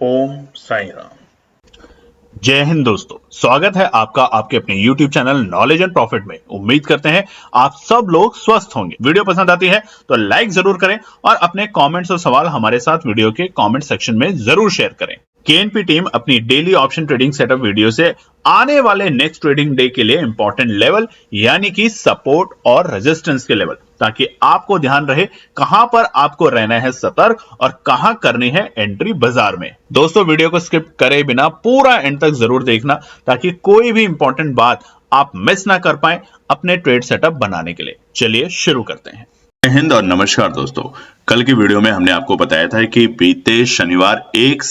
ओम साई राम। जय हिंद दोस्तों, स्वागत है आपका आपके अपने YouTube channel knowledge and profit में। उम्मीद करते हैं आप सब लोग स्वस्थ होंगे। वीडियो पसंद आती है तो लाइक जरूर करें और अपने कमेंट्स और सवाल हमारे साथ वीडियो के कमेंट सेक्शन में जरूर शेयर करें। केएनपी टीम अपनी daily option trading setup video से आने वाले नेक्स्ट ट्रेडिंग डे के लिए इंपॉर्टेंट लेवल यानी कि सपोर्ट और रेजिस्टेंस के लेवल, ताकि आपको ध्यान रहे कहां पर आपको रहना है सतर्क और कहां करनी है एंट्री बाजार में। दोस्तों, वीडियो को स्किप करे बिना पूरा एंड तक जरूर देखना ताकि कोई भी इंपॉर्टेंट बात आप मिस ना कर पाए अपने ट्रेड सेटअप बनाने के लिए। चलिए शुरू करते हैं। जय हिंद और नमस्कार दोस्तों। कल की वीडियो में हमने आपको बताया था कि बीते शनिवार 1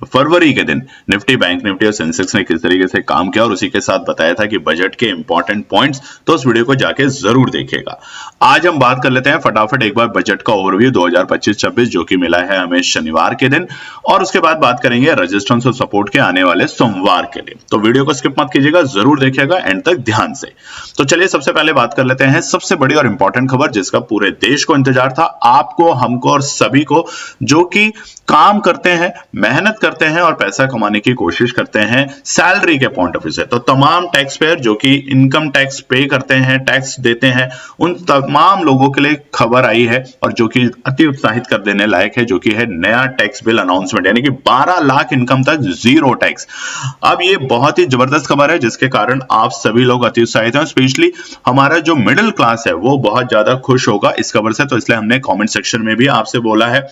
फरवरी के दिन निफ्टी, बैंक निफ्टी और सेंसेक्स ने किस तरीके से काम किया और उसी के साथ बताया था कि बजट के इंपॉर्टेंट पॉइंट्स, तो उस वीडियो को जाके जरूर देखिएगा। आज हम बात कर लेते हैं फटाफट एक बार बजट का ओवरव्यू 2025-26 जो कि मिला है हमें शनिवार के दिन, और उसके बाद बात करेंगे रेजिस्टेंस और सपोर्ट के आने वाले सोमवार के लिए। तो वीडियो को स्किप मत कीजिएगा, जरूर देखिएगा एंड तक ध्यान से। तो चलिए सबसे पहले बात कर लेते हैं सबसे बड़ी और इंपॉर्टेंट खबर जिसका पूरे देश को इंतजार था, आपको, हमको और सभी को जो कि काम करते हैं, मेहनत करते हैं और पैसा कमाने की कोशिश करते हैं सैलरी के पॉइंट ऑफ व्यू से। तो तमाम टैक्स पेयर जो कि इनकम टैक्स पे करते हैं, टैक्स देते हैं, उन तमाम लोगों के लिए खबर आई है और जो कि अति उत्साहित कर देने लायक है, जो कि है नया टैक्स बिल अनाउंसमेंट, यानी कि 12 लाख इनकम तक जीरो टैक्स। अब ये बहुत ही जबरदस्त खबर है जिसके कारण आप सभी लोग अति उत्साहित हैं, स्पेशली हमारा जो मिडिल क्लास है वो बहुत ज्यादा खुश होगा इस खबर से। तो इसलिए हमने कमेंट सेक्शन में भी आपसे बोला है,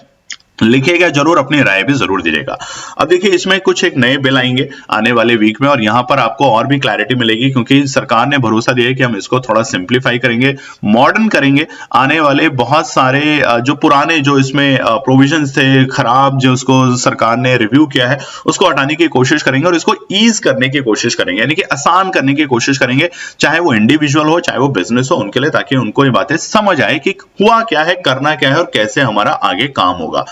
लिखिएगा जरूर, अपनी राय भी जरूर दीजिएगा। अब देखिए, इसमें कुछ एक नए बिल आएंगे आने वाले वीक में और यहां पर आपको और भी क्लैरिटी मिलेगी क्योंकि सरकार ने भरोसा दिया है कि हम इसको थोड़ा सिंप्लीफाई करेंगे, मॉडर्न करेंगे। आने वाले बहुत सारे जो पुराने जो इसमें प्रोविजंस थे खराब, जो उसको सरकार ने रिव्यू किया है, उसको हटाने की कोशिश करेंगे और इसको ईज करने की कोशिश करेंगे, यानी कि आसान करने की कोशिश करेंगे, चाहे वो इंडिविजुअल हो चाहे वो बिजनेस हो उनके लिए, ताकि उनको ये बातें समझ आए कि हुआ क्या है, करना क्या है और कैसे हमारा आगे काम होगा।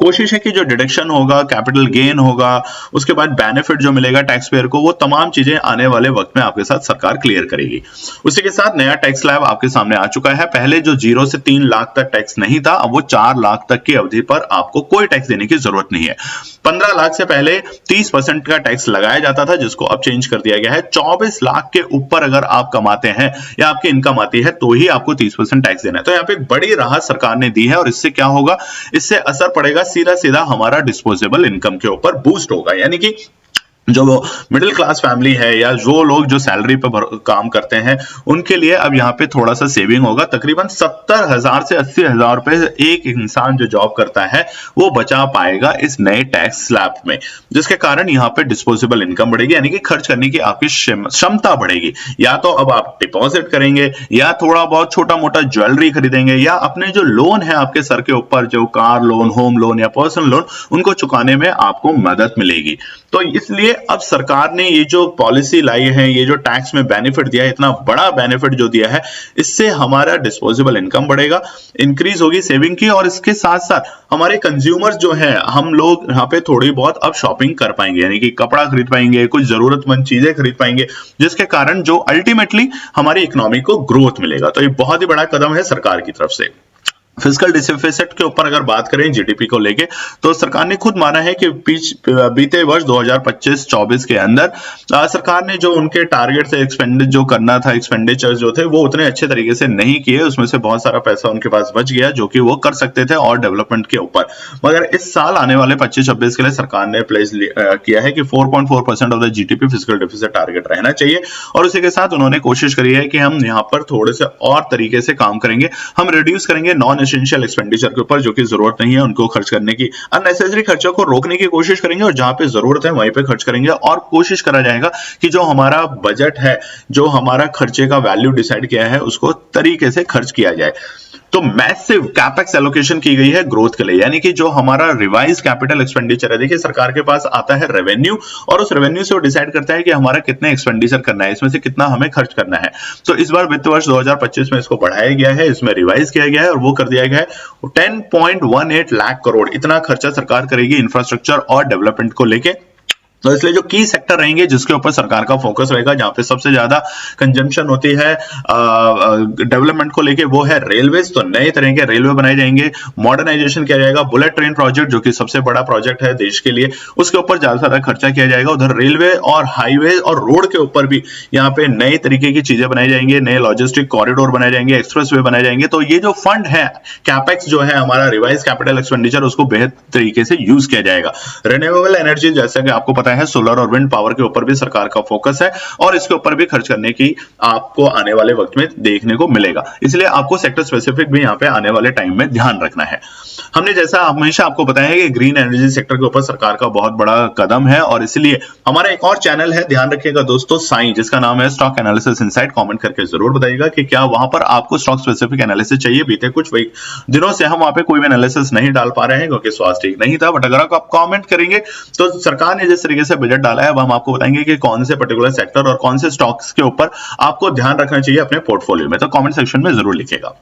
कोशिश है कि जो डिडक्शन होगा, कैपिटल गेन होगा, उसके बाद बेनिफिट जो मिलेगा टैक्स पेयर को, वो तमाम चीजें आने वाले वक्त में आपके साथ सरकार क्लियर करेगी। उसी के साथ नया टैक्स स्लैब आपके सामने आ चुका है। पहले जो 0 से 3 लाख तक टैक्स नहीं था, अब वो 4 लाख तक की अवधि पर आपको कोई टैक्स देने की जरूरत नहीं है। 15 लाख से पहले 30% का टैक्स लगाया जाता था, जिसको अब चेंज कर दिया गया है। 24 लाख के ऊपर अगर आप कमाते हैं या आपकी इनकम आती है तो ही आपको 30% टैक्स देना है। तो यहाँ पे एक बड़ी राहत सरकार ने दी है और इससे क्या होगा, इससे असर पड़ेगा सीधा सीधा हमारा डिस्पोजेबल इनकम के ऊपर बूस्ट होगा, यानी कि जो मिडिल क्लास फैमिली है या जो लोग जो सैलरी पर काम करते हैं उनके लिए अब यहाँ पे थोड़ा सा सेविंग होगा। तकरीबन 70,000 से 80,000 रुपए एक इंसान जो जॉब करता है वो बचा पाएगा इस नए टैक्स स्लैब में, जिसके कारण यहाँ पे डिस्पोजेबल इनकम बढ़ेगी, यानी कि खर्च करने की आपकी क्षमता बढ़ेगी। या तो अब आप डिपॉजिट करेंगे या थोड़ा बहुत छोटा मोटा ज्वेलरी खरीदेंगे या अपने जो लोन है आपके सर के ऊपर, जो कार लोन, होम लोन या पर्सनल लोन, उनको चुकाने में आपको मदद मिलेगी। तो इसलिए अब सरकार ने ये जो पॉलिसी लाई है, ये जो टैक्स में बेनिफिट दिया है, इतना बड़ा बेनिफिट जो दिया है, इससे हमारा डिस्पोजेबल इनकम बढ़ेगा, इंक्रीज होगी सेविंग की, और इसके साथ साथ हमारे कंज्यूमर्स जो है, हम लोग यहाँ पे थोड़ी बहुत अब शॉपिंग कर पाएंगे, यानी कि कपड़ा खरीद पाएंगे, कुछ जरूरतमंद चीजें खरीद पाएंगे, जिसके कारण जो अल्टीमेटली हमारी इकोनॉमी को ग्रोथ मिलेगा। तो ये बहुत ही बड़ा कदम है सरकार की तरफ से। फिजिकल डिफिसिट के ऊपर अगर बात करें जीडीपी को लेके, तो सरकार ने खुद माना है कि बीते वर्ष 2025-24 के अंदर सरकार ने जो उनके टारगेट से जो करना था, एक्सपेंडिचर जो थे वो उतने अच्छे तरीके से नहीं किए। उसमें से बहुत सारा पैसा उनके पास बच गया जो कि वो कर सकते थे और डेवलपमेंट के ऊपर। मगर इस साल आने वाले 25-26 के लिए सरकार ने प्लेस किया है कि 4.4% of the GDP physical deficit target रहना चाहिए, और उसी के साथ उन्होंने कोशिश करी है कि हम यहाँ पर थोड़े से और तरीके से काम करेंगे, हम रिड्यूस करेंगे नॉन एसेंशियल एक्सपेंडिचर के ऊपर, जो कि जरूरत नहीं है उनको खर्च करने की, अननेसेसरी खर्चों को रोकने की कोशिश करेंगे और जहां पे जरूरत है वहीं पे खर्च करेंगे, और कोशिश करा जाएगा कि जो हमारा बजट है, जो हमारा खर्चे का वैल्यू डिसाइड किया है, उसको तरीके से खर्च किया जाए। तो मैसिव कैपेक्स एलोकेशन की गई है ग्रोथ के लिए, यानी कि जो हमारा रिवाइज कैपिटल एक्सपेंडिचर है, देखिए सरकार के पास आता है रेवेन्यू और उस रेवेन्यू से वो डिसाइड करता है कि हमारा कितने एक्सपेंडिचर करना है, इसमें से कितना हमें खर्च करना है। तो इस बार वित्त वर्ष 2025 में इसको बढ़ाया गया है, इसमें रिवाइज किया गया है और वो कर दिया गया है 10.18 लाख करोड़, इतना खर्चा सरकार करेगी इंफ्रास्ट्रक्चर और डेवलपमेंट को लेके। तो इसलिए जो की सेक्टर रहेंगे जिसके ऊपर सरकार का फोकस रहेगा, जहां पे सबसे ज्यादा कंजम्पशन होती है डेवलपमेंट को लेके, वो है रेलवेज। तो नए तरह के रेलवे बनाए जाएंगे, मॉडर्नाइजेशन किया जाएगा, बुलेट ट्रेन प्रोजेक्ट जो कि सबसे बड़ा प्रोजेक्ट है देश के लिए, उसके ऊपर ज्यादा खर्चा किया जाएगा। उधर रेलवे और हाईवे और रोड के ऊपर भी यहाँ पे नए तरीके की चीजें बनाई जाएंगी, नए लॉजिस्टिक कॉरिडोर बनाए जाएंगे, एक्सप्रेस वे बनाए जाएंगे। तो ये जो फंड है कैपेक्स जो है हमारा रिवाइज कैपिटल एक्सपेंडिचर, उसको बेहतर तरीके से यूज किया जाएगा। रिन्यूएबल एनर्जी जैसा कि आपको पता है सोलर और विंड पावर के ऊपर भी सरकार का फोकस है और इसके ऊपर भी खर्च करने की आपको आने वाले वक्त में देखने को मिलेगा। इसलिए आपको सेक्टर स्पेसिफिक भी यहाँ पे आने वाले टाइम में ध्यान रखना है। हमने जैसा हमेशा आपको बताया है कि ग्रीन एनर्जी सेक्टर के ऊपर सरकार का बहुत बड़ा कदम है और इसलिए हमारा एक और चैनल है, ध्यान रखिएगा दोस्तों, साई, जिसका नाम है स्टॉक एनालिसिस इनसाइट। कमेंट करके जरूर बताइएगा कि क्या वहां पर आपको स्टॉक स्पेसिफिक एनालिसिस चाहिए। बीते कुछ दिनों से हम वहां पे कोई भी एनालिसिस नहीं डाल पा रहे हैं क्योंकि स्वास्थ्य ठीक नहीं था, बट अगर आप कमेंट करेंगे तो सरकार ने जिस तरीके से बजट डाला है, हम आपको बताएंगे कि कौन से पर्टिकुलर सेक्टर और कौन से स्टॉक्स के ऊपर आपको ध्यान रखना चाहिए अपने पोर्टफोलियो में। तो कमेंट सेक्शन में जरूर लिखिएगा।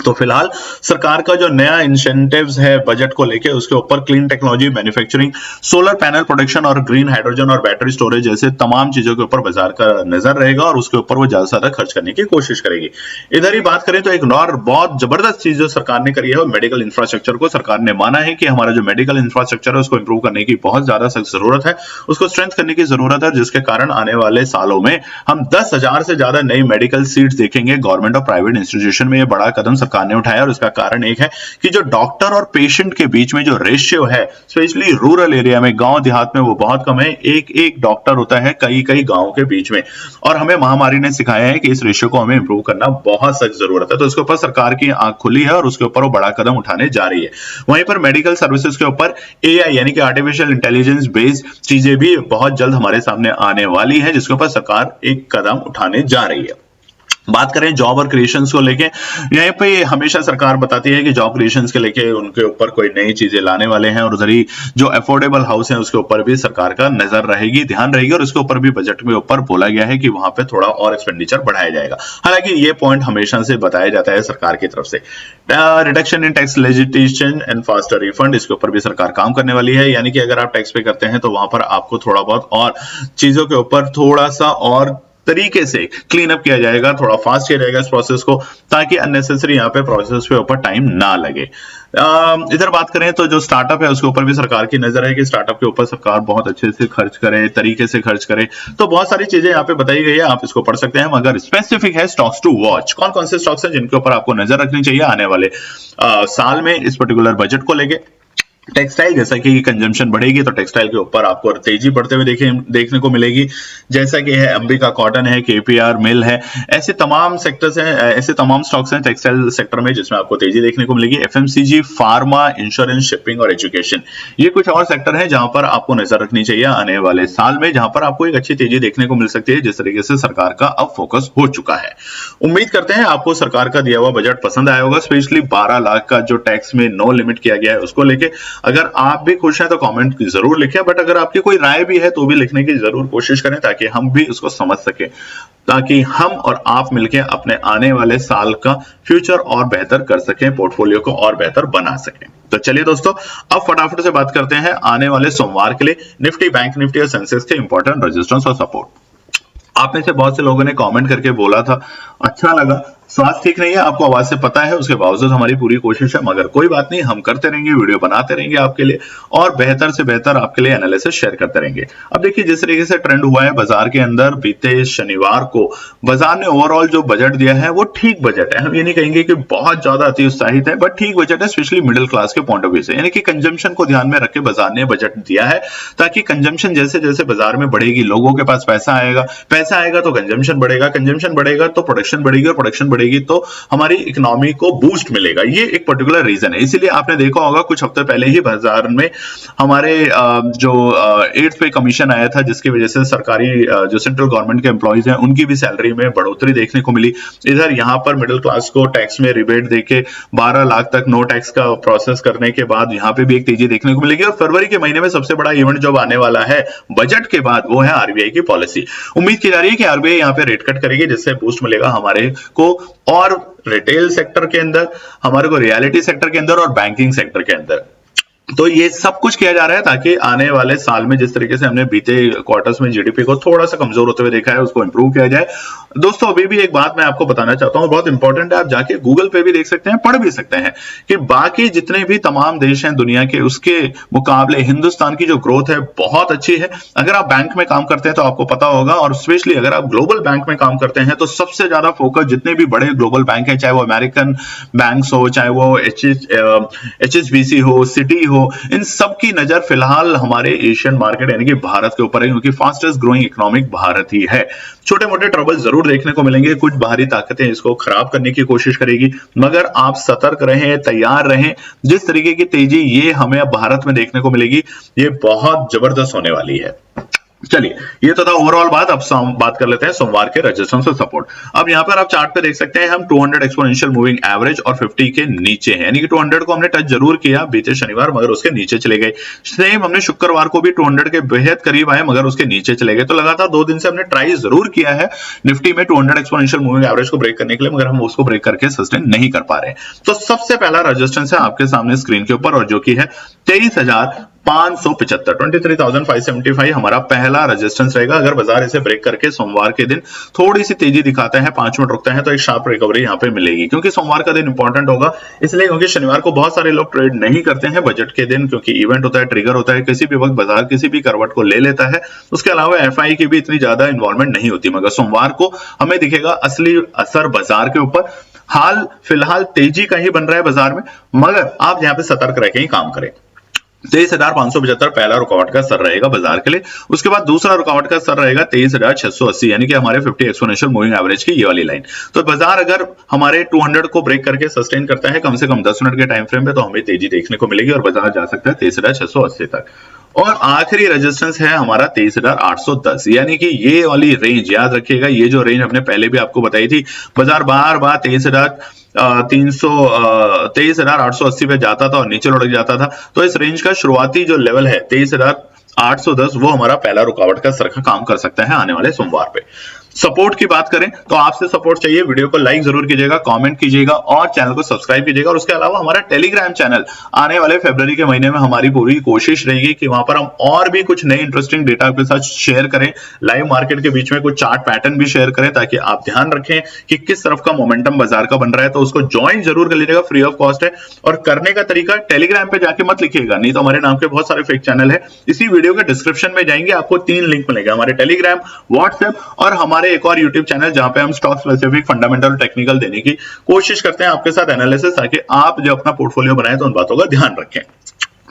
तो फिलहाल सरकार का जो नया इंसेंटिव्स है बजट को लेके, उसके ऊपर clean technology, manufacturing, solar panel production और ग्रीन हाइड्रोजन और बैटरी स्टोरेज जैसे तमाम चीजों के ऊपर बाजार का नजर रहेगा और उसके ऊपर वो ज्यादा से ज्यादा खर्च करने की कोशिश करेगी। इधर ही बात करें तो एक और बहुत जबरदस्त चीज जो सरकार ने करी है वो मेडिकल इंफ्रास्ट्रक्चर को। सरकार ने माना है कि हमारा जो मेडिकल इंफ्रास्ट्रक्चर है उसको इंप्रूव करने की बहुत ज्यादा सख्त जरूरत है, उसको स्ट्रेंथ करने की जरूरत है, जिसके कारण आने वाले सालों में हम 10,000 से ज्यादा नई मेडिकल सीट्स देखेंगे गवर्नमेंट और प्राइवेट इंस्टीट्यूशन में। ये बड़ा कदम सरकार ने उठाया और इसका कारण एक है कि जो डॉक्टर और पेशेंट के बीच में जो रेशियो है, स्पेशली रूरल एरिया में, गांव देहात में, वो बहुत कम है। एक डॉक्टर होता है कई गांवों के बीच में, और हमें महामारी ने सिखाया है कि इस रेशियो को हमें इंप्रूव करना बहुत सख्त जरूरत है। तो इसके ऊपर सरकार की आंख खुली है और उसके ऊपर वो बड़ा कदम उठाने जा रही है। वहीं पर मेडिकल सर्विसेज के ऊपर एआई यानी कि आर्टिफिशियल इंटेलिजेंस बेस्ड चीजें भी बहुत जल्द हमारे सामने आने वाली है, जिसके ऊपर सरकार एक कदम उठाने जा रही है। बात करें जॉब और क्रिएशंस को लेके, यहीं पे हमेशा सरकार बताती है कि जॉब क्रिएशंस के लेके उनके ऊपर कोई नई चीजें लाने वाले हैं, और उधर ही जो अफोर्डेबल हाउस है उसके ऊपर भी सरकार का नजर रहेगी, ध्यान रहेगी, और इसके ऊपर भी बजट में ऊपर बोला गया है कि वहां पे थोड़ा और एक्सपेंडिचर बढ़ाया जाएगा। हालांकि ये पॉइंट हमेशा से बताया जाता है सरकार की तरफ से। Reduction in tax legislation and faster refund, इसके ऊपर भी सरकार काम करने वाली है, यानी कि अगर आप टैक्स पे करते हैं तो वहां पर आपको थोड़ा बहुत और चीजों के ऊपर थोड़ा सा और तरीके से क्लीन अप किया जाएगा, थोड़ा फास्ट किया जाएगा इस प्रोसेस को, ताकि अननेसेसरी यहाँ पे प्रोसेस पे ऊपर टाइम ना लगे। इधर बात करें तो जो स्टार्टअप है उसके ऊपर भी सरकार की नजर है कि स्टार्टअप के ऊपर सरकार बहुत अच्छे से खर्च करे, तरीके से खर्च करे। तो बहुत सारी चीजें यहाँ पे बताई गई है, आप इसको पढ़ सकते हैं। मगर स्पेसिफिक है स्टॉक्स टू वॉच, कौन कौन से स्टॉक्स हैं जिनके ऊपर आपको नजर रखनी चाहिए आने वाले साल में इस पर्टिकुलर बजट को लेके। टेक्सटाइल, जैसा कि कंजम्पशन बढ़ेगी तो टेक्सटाइल के ऊपर आपको तेजी बढ़ते हुए देखने को मिलेगी, जैसा कि है अंबिका कॉटन है, केपीआर मिल है, ऐसे तमाम सेक्टर्स हैं, ऐसे तमाम स्टॉक्स हैं टेक्सटाइल सेक्टर में जिसमें आपको तेजी देखने को मिलेगी। एफएमसीजी, फार्मा, इंश्योरेंस, शिपिंग और एजुकेशन, ये कुछ और सेक्टर हैं जहां पर आपको नजर रखनी चाहिए आने वाले साल में, जहां पर आपको एक अच्छी तेजी देखने को मिल सकती है, जिस तरीके से सरकार का अब फोकस हो चुका है। उम्मीद करते हैं आपको सरकार का दिया हुआ बजट पसंद आया होगा, स्पेशली 12 लाख का जो टैक्स में नो लिमिट किया गया है उसको लेके। अगर आप भी खुश हैं तो कमेंट जरूर लिखें, बट अगर आपकी कोई राय भी है तो भी लिखने की जरूर कोशिश करें, ताकि हम भी उसको समझ सकें, ताकि हम और आप मिलकर अपने आने वाले साल का फ्यूचर और बेहतर कर सकें, पोर्टफोलियो को और बेहतर बना सकें। तो चलिए दोस्तों, अब फटाफट से बात करते हैं आने वाले सोमवार के लिए निफ्टी, बैंक निफ्टी और सेंसेक्स के इंपॉर्टेंट रेजिस्टेंस और सपोर्ट। आप में से बहुत से लोगों ने कमेंट करके बोला था, अच्छा लगा, स्वास्थ्य ठीक नहीं है, आपको आवाज से पता है, उसके बावजूद हमारी पूरी कोशिश है, मगर कोई बात नहीं, हम करते रहेंगे, वीडियो बनाते रहेंगे आपके लिए और बेहतर से बेहतर आपके लिए एनालिसिस शेयर करते रहेंगे। अब देखिए, जिस तरीके से ट्रेंड हुआ है बाजार के अंदर, बीते शनिवार को बाजार ने ओवरऑल जो बजट दिया है वो ठीक बजट है। हम ये नहीं कहेंगे कि बहुत ज्यादा अति उत्साहित है, बट ठीक बजट है, स्पेशली मिडिल क्लास के पॉइंट ऑफ व्यू से, यानी कि कंजम्पशन को ध्यान में रख के बाजार ने बजट दिया है, ताकि कंजम्पशन जैसे जैसे बाजार में बढ़ेगी, लोगों के पास पैसा आएगा तो कंजम्पशन बढ़ेगा, कंजम्पशन बढ़ेगा तो प्रोडक्शन बढ़ेगी, और प्रोडक्शन बढ़ेगी तो हमारी इकोनॉमी को बूस्ट मिलेगा। ये एक पर्टिकुलर रीजन है। इसीलिए आपने देखा होगा कुछ हफ्ते पहले ही बाजार में हमारे जो 8th पे कमीशन आया था, जिसकी वजह से सरकारी जो सेंट्रल गवर्नमेंट के एम्प्लॉइज हैं उनकी भी सैलरी में बढ़ोतरी देखने को मिली। इधर यहां पर मिडिल क्लास को टैक्स में रिबेट देके 12 लाख तक नो टैक्स का प्रोसेस करने के बाद यहां पे भी एक तेजी देखने को मिलेगी। और फरवरी के महीने में सबसे बड़ा इवेंट जो आने वाला है बजट के बाद, वो है आरबीआई की पॉलिसी। उम्मीद की जा रही है कि आरबीआई यहां पे रेट कट करेगी, जिससे बूस्ट मिलेगा हमारे को, और रिटेल सेक्टर के अंदर, हमारे को रियलिटी सेक्टर के अंदर और बैंकिंग सेक्टर के अंदर। तो ये सब कुछ किया जा रहा है ताकि आने वाले साल में जिस तरीके से हमने बीते क्वार्टर्स में जीडीपी को थोड़ा सा कमजोर होते हुए देखा है उसको इंप्रूव किया जाए। दोस्तों अभी भी एक बात मैं आपको बताना चाहता हूं, बहुत इंपॉर्टेंट है, आप जाके गूगल पे भी देख सकते हैं, पढ़ भी सकते हैं कि बाकी जितने भी तमाम देश हैं दुनिया के, उसके मुकाबले हिंदुस्तान की जो ग्रोथ है बहुत अच्छी है। अगर आप बैंक में काम करते हैं तो आपको पता होगा, और स्पेशली अगर आप ग्लोबल बैंक में काम करते हैं तो सबसे ज्यादा फोकस जितने भी बड़े ग्लोबल बैंक है, चाहे वो अमेरिकन बैंक्स हो, चाहे वो HSBC हो, सिटी हो, इन सब की नजर फिलहाल हमारे एशियन मार्केट यानी कि भारत के ऊपर है, क्योंकि फास्टेस्ट ग्रोइंग इकोनॉमिक भारत ही है। छोटे मोटे ट्रबल जरूर देखने को मिलेंगे, कुछ बाहरी ताकतें इसको खराब करने की कोशिश करेगी, मगर आप सतर्क रहें, तैयार रहें। जिस तरीके की तेजी ये हमें अब भारत में देखने को मिलेगी ये बहुत जबरदस्त होने वाली है। चलिए ये तो था ओवरऑल बात। अब बात कर लेते हैं सोमवार के रेजिस्टेंस और सपोर्ट। अब यहाँ पर आप चार्ट पे देख सकते हैं हम 200 एक्सपोनेंशियल मूविंग एवरेज और 50 के नीचे है, यानी कि 200 को हमने टच जरूर किया बीते शनिवार, मगर उसके नीचे चले गए। सेम हमने शुक्रवार को भी 200 के बेहद करीब आए, मगर उसके नीचे चले गए। तो लगातार 2 दिन से हमने ट्राई जरूर किया है निफ्टी में 200 एक्सपोनेंशियल मूविंग एवरेज को ब्रेक करने के लिए, मगर हम उसको ब्रेक करके सस्टेन नहीं कर पा रहे। तो सबसे पहला रेजिस्टेंस है आपके सामने स्क्रीन के ऊपर, और जो कि है 23,575 23,575 हमारा पहला रेजिस्टेंस रहेगा। अगर बाजार इसे ब्रेक करके सोमवार के दिन थोड़ी सी तेजी दिखाता है, 5 मिनट रुकता है, तो एक शार्प रिकवरी यहाँ पे मिलेगी। क्योंकि सोमवार का दिन इंपॉर्टेंट होगा, इसलिए क्योंकि शनिवार को बहुत सारे लोग ट्रेड नहीं करते हैं बजट के दिन, क्योंकि इवेंट होता है, ट्रिगर होता है, किसी भी वक्त बाजार किसी भी करवट को ले लेता है। उसके अलावा एफआई की भी इतनी ज्यादा इन्वॉल्वमेंट नहीं होती, मगर सोमवार को हमें दिखेगा असली असर बाजार के ऊपर। हाल फिलहाल तेजी का ही बन रहा है बाजार में, मगर आप यहाँ पे सतर्क रह के ही काम करें। 23,575 पहला रुकावट का स्तर रहेगा बाजार के लिए। उसके बाद दूसरा रुकावट का स्तर रहेगा 23,680, यानी कि हमारे 50 एक्सपोनेंशियल मूविंग एवरेज की ये वाली लाइन। तो बाजार अगर हमारे 200 को ब्रेक करके सस्टेन करता है कम से कम 10 मिनट के टाइम फ्रेम पे, तो हमें तेजी देखने को मिलेगी और बाजार जा सकता है 23,680 तक। और आखिरी रेजिस्टेंस है हमारा 23,810, यानी कि ये वाली रेंज याद रखिएगा। ये जो रेंज हमने पहले भी आपको बताई थी, बाजार बार बार 23,880 पे जाता था और नीचे लुढ़क जाता था। तो इस रेंज का शुरुआती जो लेवल है 23,810, वो हमारा पहला रुकावट का स्तर का काम कर सकता है आने वाले सोमवार पे। सपोर्ट की बात करें तो आपसे सपोर्ट चाहिए, वीडियो को लाइक जरूर कीजिएगा, कमेंट कीजिएगा और चैनल को सब्सक्राइब कीजिएगा। और उसके अलावा हमारा टेलीग्राम चैनल, आने वाले फरवरी के महीने में हमारी पूरी कोशिश रहेगी कि वहां पर हम और भी कुछ नए इंटरेस्टिंग डेटा के साथ शेयर करें, लाइव मार्केट के बीच में कुछ चार्ट पैटर्न भी शेयर करें, ताकि आप ध्यान रखें कि किस तरफ का मोमेंटम बाजार का बन रहा है। तो उसको ज्वाइन जरूर कर लीजिएगा, फ्री ऑफ कॉस्ट है। और करने का तरीका, टेलीग्राम पे जाके मत लिखिएगा, नहीं तो हमारे नाम के बहुत सारे फेक चैनल है। इसी वीडियो के डिस्क्रिप्शन में जाएंगे, आपको 3 लिंक मिलेंगे, हमारे टेलीग्राम, व्हाट्सएप और हमारे एक और यूट्यूब चैनल, जहां पे हम स्टॉक स्पेसिफिक फंडामेंटल टेक्निकल देने की कोशिश करते हैं आपके साथ एनालिसिस, ताकि आप जो अपना पोर्टफोलियो बनाए तो उन बातों का ध्यान रखें।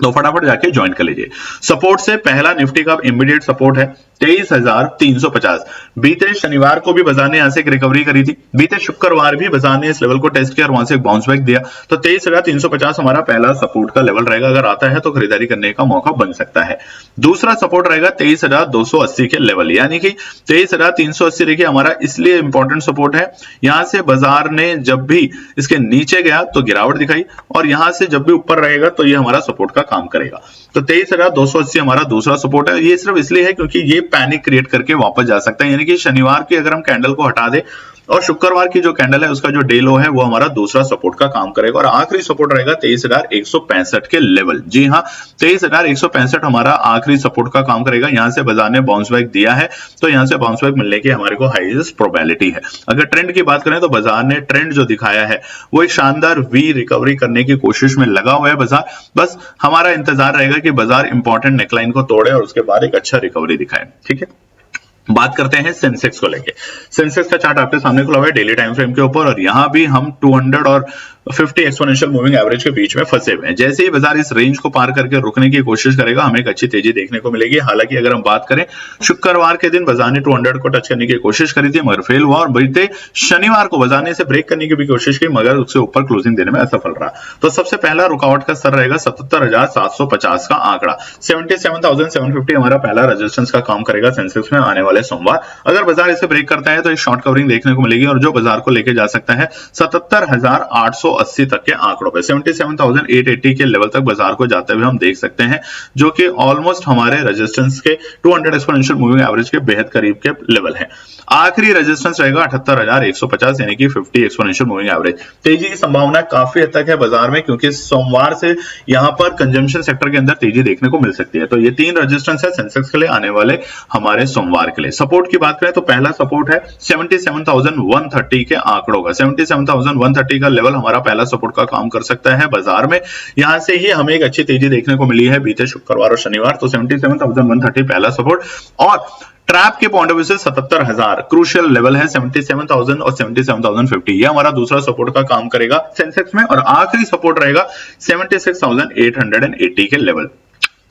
तो फटाफट जाके ज्वाइन कर लीजिए। सपोर्ट से पहला निफ्टी का इमीडिएट सपोर्ट है 23,350। बीते शनिवार को भी बाजार ने यहां से एक रिकवरी करी थी, बीते शुक्रवार भी बाजार ने इस लेवल को टेस्ट किया और वहां से एक बाउंस बैक दिया। तो 23,350 हमारा पहला सपोर्ट का लेवल रहेगा, अगर आता है तो खरीदारी करने का मौका बन सकता है। दूसरा सपोर्ट रहेगा 23,280 के लेवल, यानी कि 23,380 देखिए हमारा इसलिए इंपॉर्टेंट सपोर्ट है, यहां से बाजार ने जब भी इसके नीचे गया तो गिरावट दिखाई, और यहां से जब भी ऊपर रहेगा तो ये हमारा सपोर्ट का काम करेगा। तो 23,280 हमारा दूसरा सपोर्ट है। ये सिर्फ इसलिए है क्योंकि ये पैनिक क्रिएट करके वापस जा सकता है, यानी कि शनिवार की अगर हम कैंडल को हटा दे और शुक्रवार की जो कैंडल है उसका जो डे लो है वो हमारा दूसरा सपोर्ट का काम करेगा। और आखिरी सपोर्ट रहेगा 23,165 के लेवल। जी हाँ, 23,165 हमारा आखिरी सपोर्ट का काम करेगा। यहां से बाजार ने बाउंस बैक दिया है, तो यहां से बाउंस बैक मिलने की हमारे को हाईएस्ट प्रोबेबिलिटी है। अगर ट्रेंड की बात करें तो बाजार ने ट्रेंड जो दिखाया है वो एक शानदार वी रिकवरी करने की कोशिश में लगा हुआ है बाजार। बस हमारा इंतजार रहेगा कि बाजार इंपॉर्टेंट नेकलाइन को तोड़े और उसके बाद एक अच्छा रिकवरी दिखाए। ठीक है, बात करते हैं सेंसेक्स को लेके। सेंसेक्स का चार्ट आपके सामने खुला हुआ है डेली टाइम फ्रेम के ऊपर, और यहां भी हम 200 और 50 एक्सपोनेंशियल मूविंग एवरेज के बीच में फंसे हुए हैं। जैसे ही बाजार इस रेंज को पार करके रुकने की कोशिश करेगा, हमें एक अच्छी तेजी देखने को मिलेगी। हालांकि अगर हम बात करें, शुक्रवार के दिन बाजार ने 200 को टच करने की कोशिश करी थी, मगर फेल हुआ, और बीते शनिवार को बाजार ने इसे ब्रेक करने की भी कोशिश की, मगर उससे ऊपर क्लोजिंग देने में असफल रहा। तो सबसे पहला रुकावट का स्तर रहेगा 77,750 का आंकड़ा। 77,750 हमारा पहला रेजिस्टेंस का काम करेगा सेंसेक्स में आने वाले सोमवार। अगर बाजार इसे ब्रेक करता है तो एक शॉर्ट कवरिंग देखने को मिलेगी और जो बाजार को लेके जा सकता है 77,880 तक के आंकड़ों पे, 77,880 के लेवल तक बाजार को जाते हुए हम देख सकते हैं, जो कि ऑलमोस्ट हमारे रेजिस्टेंस के 200 एक्सपोनेंशियल मूविंग एवरेज के बेहद करीब के लेवल है। आखिरी रेजिस्टेंस रहेगा 78,150 यानी कि 50 एक्सपोनेंशियल मूविंग एवरेज। तेजी की संभावना काफी हद तक है बाजार में, क्योंकि सोमवार से यहां पर कंजम्पशन सेक्टर के अंदर तेजी देखने को मिल सकती है। तो ये 3 रेजिस्टेंस है सेंसेक्स के लिए आने वाले हमारे सोमवार के लिए। सपोर्ट की बात करें तो पहला सपोर्ट है 77,130 के आंकड़ों का। 77,130 का लेवल हमारा पहला सपोर्ट का काम कर सकता है बाजार में। यहां से ही हमें एक अच्छी तेजी देखने को मिली है बीते शुक्रवार और शनिवार। तो 77,130 पहला सपोर्ट, और ट्रैप के पॉइंट ऑफ व्यू से 77,000 क्रूशियल लेवल है। 77,000 और 77,050 ये हमारा दूसरा सपोर्ट का काम करेगा सेंसेक्स में, और आखिरी सपोर्ट रहेगा 76,880 के लेवल।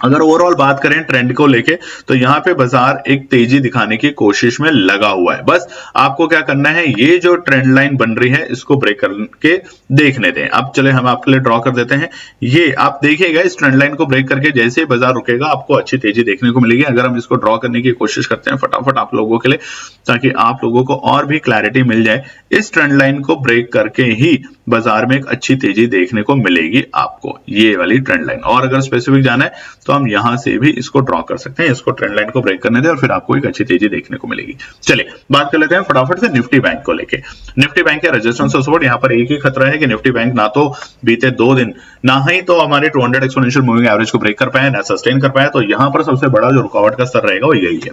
अगर ओवरऑल बात करें ट्रेंड को लेके तो यहाँ पे बाजार एक तेजी दिखाने की कोशिश में लगा हुआ है। बस आपको क्या करना है, ये जो ट्रेंड लाइन बन रही है इसको ब्रेक करके देखने दें। अब चले हम आपके लिए ड्रॉ कर देते हैं। ये आप देखिएगा, इस ट्रेंड लाइन को ब्रेक करके जैसे ही बाजार रुकेगा आपको अच्छी तेजी देखने को मिलेगी। अगर हम इसको ड्रॉ करने की कोशिश करते हैं फटाफट आप लोगों के लिए, ताकि आप लोगों को और भी क्लैरिटी मिल जाए, इस ट्रेंड लाइन को ब्रेक करके ही बाजार में एक अच्छी तेजी देखने को मिलेगी आपको, ये वाली ट्रेंड लाइन। और अगर स्पेसिफिक जाना है तो हम यहां से भी इसको ड्रॉ कर सकते हैं। इसको ट्रेंड लाइन को ब्रेक करने दें और फिर आपको एक अच्छी तेजी देखने को मिलेगी। चलिए बात कर लेते हैं फटाफट से निफ्टी बैंक को लेके। निफ्टी बैंक के रेजिस्टेंस और सपोर्ट, यहां पर एक ही खतरा है कि निफ्टी बैंक ना तो बीते 2 दिन ना ही तो हमारे 200 एक्सपोनेंशियल मूविंग एवरेज को ब्रेक कर पाए, ना सस्टेन कर पाए। तो यहां पर सबसे बड़ा जो रुकावट का स्तर रहेगा वो यही है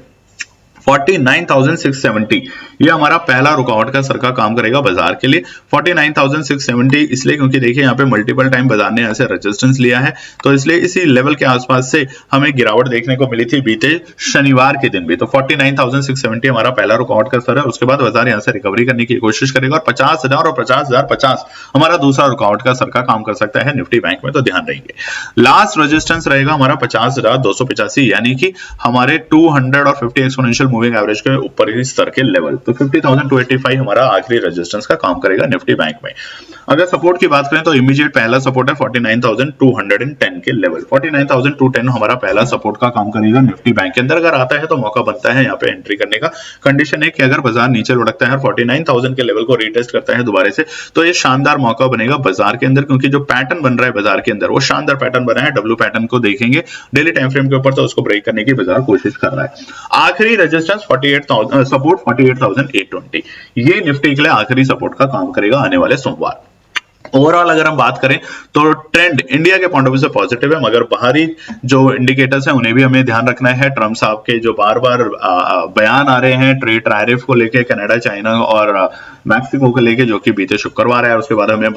49,670। ये हमारा पहला रुकावट का सर का काम करेगा बाजार के लिए। 49,670 इसलिए क्योंकि देखिए यहाँ पे मल्टीपल टाइम बाजार ने ऐसे रेजिस्टेंस लिया है, तो इसलिए इसी लेवल के आसपास से हमें गिरावट देखने को मिली थी बीते शनिवार के दिन भी। तो 49,670 हमारा पहला रुकावट का सर है। उसके बाद बाजार यहाँ से रिकवरी करने की कोशिश करेगा और 50,000 और 50,050 हमारा दूसरा रुकावट का सर का काम कर सकता है निफ्टी बैंक में, तो ध्यान रहेंगे। लास्ट रेजिस्टेंस रहेगा हमारा 50,285 यानी कि हमारे 200 और 50 एक्सपोनेंशियल मूविंग एवरेज के ऊपर ही स्तर के लेवल। तो 50,285 हमारा आखिरी रेजिस्टेंस का काम करेगा निफ्टी बैंक में। अगर सपोर्ट की बात करें तो इमीडिएट पहला सपोर्ट है 49,210 के लेवल। 49,210 हमारा पहला सपोर्ट का काम करेगा निफ्टी बैंक के अंदर। अगर आता है तो मौका बनता है यहाँ पे एंट्री करने का। कंडीशन है कि अगर बाजार नीचे लुढ़कता है और 49,000 के लेवल को रीटेस्ट करता है दोबारा से, तो ये शानदार मौका बनेगा बाजार के अंदर, क्योंकि जो पैटर्न बन रहा है बाजार के अंदर वो शानदार पैटर्न बना है। डब्ल्यू पैटर्न को देखेंगे डेली टाइम फ्रेम के ऊपर, तो उसको ब्रेक करने की बाजार कोशिश कर रहा है। आखिरी रेजिस्टेंस 48,000 सपोर्ट 48,820 ये निफ्टी के लिए आखिरी सपोर्ट का काम करेगा आने वाले सोमवार। ओवरऑल अगर हम बात करें तो ट्रेंड इंडिया के पॉइंट ऑफ व्यू से पॉजिटिव है, मगर बाहरी जो इंडिकेटर्स हैं उन्हें भी हमें ध्यान रखना है। ट्रम्प साहब के जो बार बार बयान आ रहे हैं ट्रेड टैरिफ को लेके, कनाडा, चाइना और मैक्सिको को लेके, जो कि बीते शुक्रवार है। उसके बाद हमें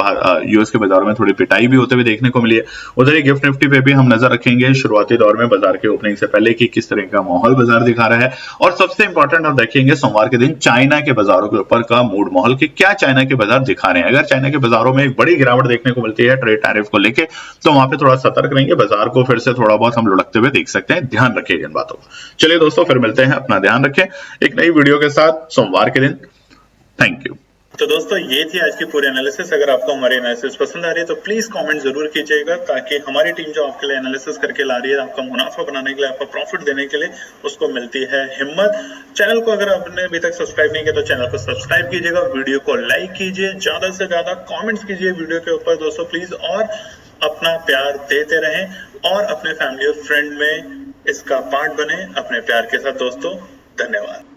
यूएस के बाजारों में थोड़ी पिटाई भी होते हुए देखने को मिली है। उधर ही गिफ्ट निफ्टी पे भी हम नजर रखेंगे शुरुआती दौर में बाजार के ओपनिंग से पहले कि किस तरह का माहौल बाजार दिखा रहा है। और सबसे इंपॉर्टेंट हम देखेंगे सोमवार के दिन चाइना के बाजारों के ऊपर का मूड माहौल कि क्या चाइना के बाजार दिखा रहे हैं। अगर चाइना के बाजारों में एक बड़ी गिरावट देखने को मिलती है ट्रेड टैरिफ को लेके, तो वहां पे थोड़ा सतर्क रहेंगे। बाजार को फिर से थोड़ा बहुत हम लुढ़कते हुए देख सकते हैं। ध्यान रखिएगा इन बातों का। चलिए दोस्तों, फिर मिलते हैं। अपना ध्यान रखें एक नई वीडियो के साथ सोमवार के दिन। Thank you. तो दोस्तों ये थी आज की पूरी एनालिसिस। अगर आपको हमारी एनालिसिस पसंद आ रही है तो प्लीज कमेंट जरूर कीजिएगा, ताकि हमारी टीम जो आपके लिए एनालिसिस करके ला रही है, आपका मुनाफा बनाने के लिए, आपका प्रॉफिट देने के लिए, उसको मिलती है हिम्मत। चैनल को अगर आपने अभी तक सब्सक्राइब नहीं किया तो चैनल को सब्सक्राइब कीजिएगा, वीडियो को लाइक कीजिए, ज्यादा से ज्यादा कॉमेंट्स कीजिए वीडियो के ऊपर दोस्तों प्लीज, और अपना प्यार देते रहें और अपने फैमिली और फ्रेंड में इसका पार्ट बने अपने प्यार के साथ दोस्तों। धन्यवाद।